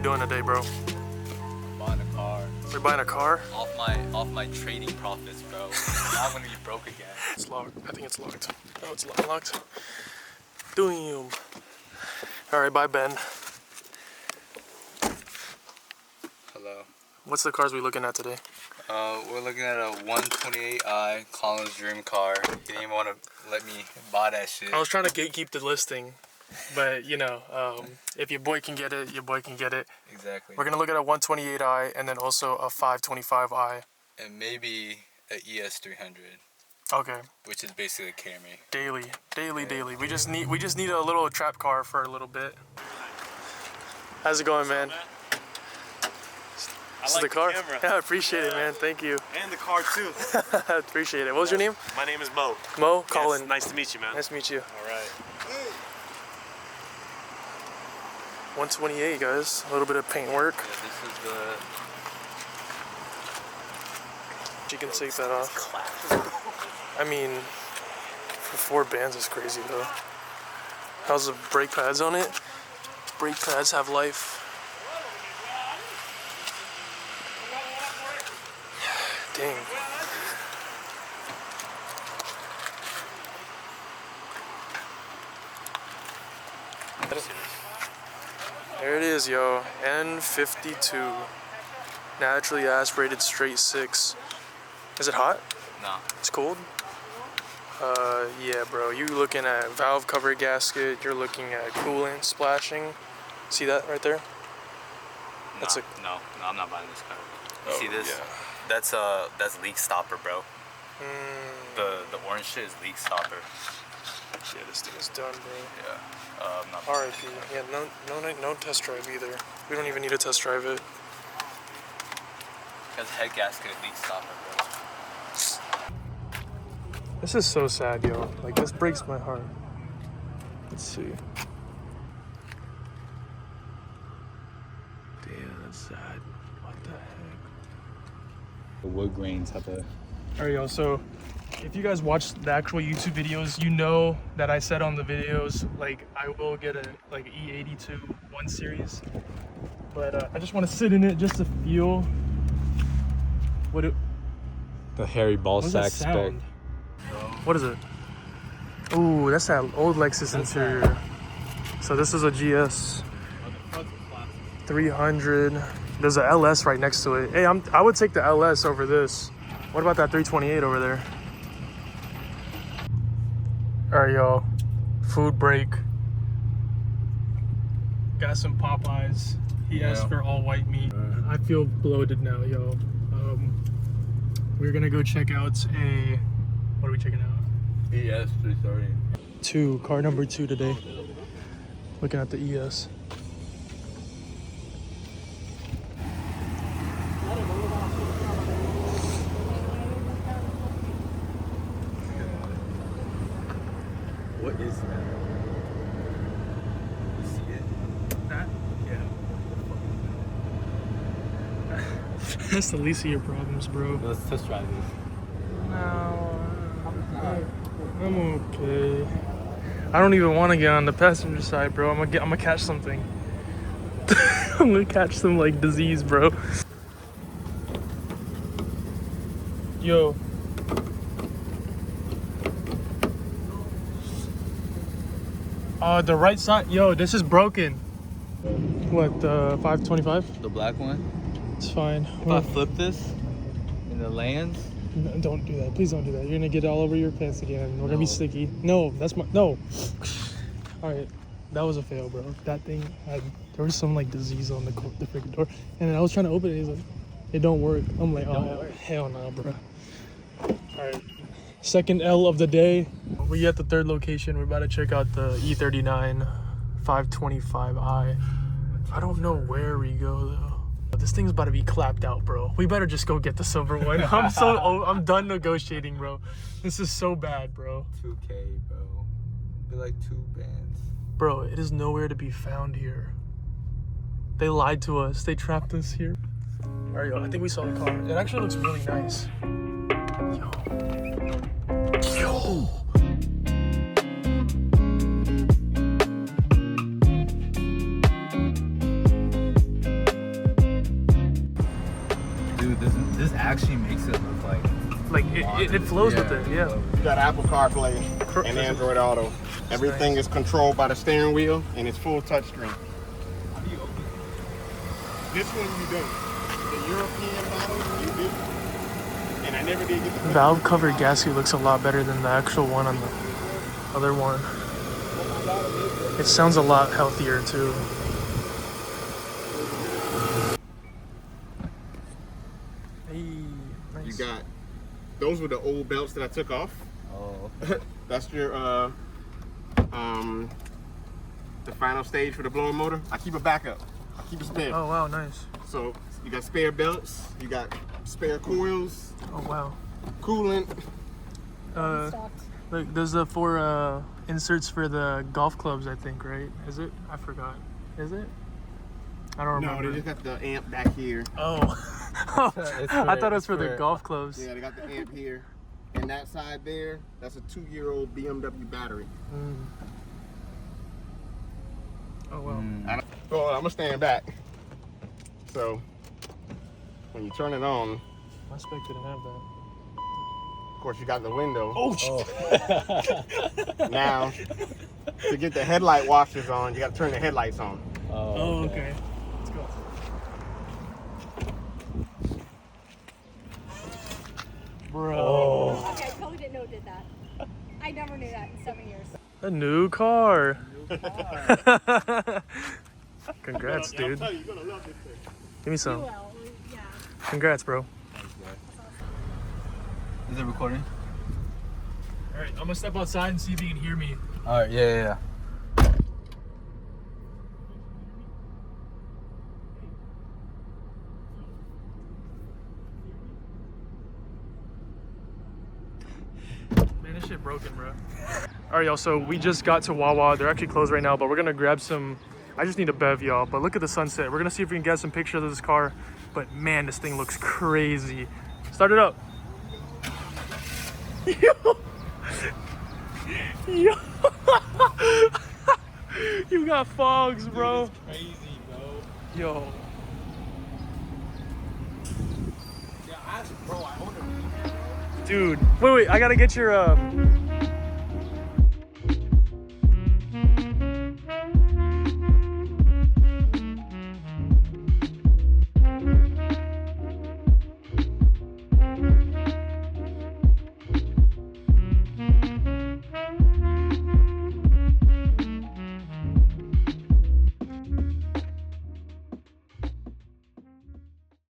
doing today, bro? Buying a car. We're buying a car? Off my trading profits, bro. Now I'm gonna be broke again. It's locked. I think it's locked. No, it's unlocked. Damn. Alright, bye, Ben. Hello. What's the cars we looking at today? We're looking at a 128i, Colin's dream car. He didn't even want to let me buy that shit. I was trying to gatekeep the listing, but you know, if your boy can get it, your boy can get it. Exactly. We're gonna look at a 128i and then also a 525i. And maybe a ES300. Okay. Which is basically a Camry. Daily. We just need a little trap car for a little bit. How's it going, man? This is the car? Yeah, I appreciate it, man. Thank you. And the car, too. I appreciate it. What was your name? My name is Mo. Mo? Colin. Yes, nice to meet you, man. Nice to meet you. All right. 128, guys. A little bit of paint work. Yeah, this is the... You can take that off. I mean, for 4 bands is crazy, though. How's the brake pads on it? Brake pads have life. Dang. There it is, yo. N52. Naturally aspirated straight 6. Is it hot? No. It's cold? Yeah, bro. You looking at valve cover gasket. You're looking at coolant splashing. See that right there? That's no, I'm not buying this car. You Oh, see this? yeah. That's leak stopper, bro. The orange shit is leak stopper. Yeah, this thing is done, bro. Yeah. I'm not. R.I.P. Yeah, no test drive either. We don't even need to test drive it. Because head gasket leak stopper, bro. This is so sad, yo. Like, this breaks my heart. Let's see. Damn, that's sad. What the heck? The wood grain type of. Alright, yo, so if you guys watch the actual YouTube videos, you know that I said on the videos, like, I will get a like E82 1 Series. But I just want to sit in it just to feel what it... The hairy ball What does sack that spec. sound? What is it? Ooh, that's that old Lexus interior. So this is a GS 300. There's a LS right next to it. Hey, I would take the LS over this. What about that 328 over there? All right, y'all. Food break. Got some Popeyes. He asked for all white meat. I feel bloated now, yo. We're gonna go check out a... What are we checking out? ES330. Car number 2 today. Looking at the ES. What is that? You see it? That? Yeah. That's the least of your problems, bro. Let's test drive this. No. I'm okay. I don't even want to get on the passenger side, bro. I'm gonna catch something. I'm gonna catch some like disease, bro. Yo. The right side. Yo, this is broken. What? 525? The black one? It's fine. If I flip this in the lanes. No, don't do that. Please don't do that. You're gonna get it all over your pants again. We're gonna be sticky. No, that's my no. All right, that was a fail, bro. That thing had there was some like disease on the freaking door, and then I was trying to open it. He's like, it don't work. I'm like, oh hell no, bro. All right, second L of the day. We at the 3rd location. We're about to check out the E39 525i. I don't know where we go though. This thing's about to be clapped out, bro. We better just go get the silver one. I'm done negotiating, bro. This is so bad, bro. 2K, bro. Be like 2 bands. Bro, it is nowhere to be found here. They lied to us. They trapped us here. All right, yo, I think we saw the car. It actually looks really nice. Yo. actually makes it look Like it flows with it. Yeah. You got Apple CarPlay and Android Auto. Everything is controlled by the steering wheel, and it's full touchscreen. This one you don't. The European model you do. And I never did get the Valve covered gasket looks a lot better than the actual one on the other one. It sounds a lot healthier too. Hey, nice. You got, those were the old belts that I took off. Oh. That's your the final stage for the blower motor. I keep a backup. I keep a spare. Oh wow, nice. So you got spare belts, you got spare coils, Oh wow. coolant. Look, there's the 4 inserts for the golf clubs, I think, right? Is it? I forgot. Is it? I don't remember. No, they just got the amp back here. Oh. I thought it was for the golf clubs. Yeah, they got the amp here. And that side there, that's a 2-year-old BMW battery. Mm. Oh wow. So I'm gonna stand back. So when you turn it on, My spec didn't have that. of course you got the window. Oh. Now, to get the headlight washers on, you gotta turn the headlights on. Oh, okay. Let's go. Bro. Okay, I totally didn't know it did that. I never knew that in 7 years. A new car. Congrats, I'll dude. tell you, you're gonna love this thing. Give me some. Well, yeah. Congrats, bro. Is it recording? All right, I'm gonna step outside and see if you can hear me. All right. Yeah. Man, this shit broken, bro. All right, y'all, so we just got to Wawa. They're actually closed right now, but we're gonna grab some. I just need a bev, y'all, but look at the sunset. We're gonna see if we can get some pictures of this car, but man, this thing looks crazy. Start it up. Yo. Yo. You got fogs, bro. Dude, it's crazy, bro. Yo. Yeah, bro, I own a Dude, wait, I gotta get your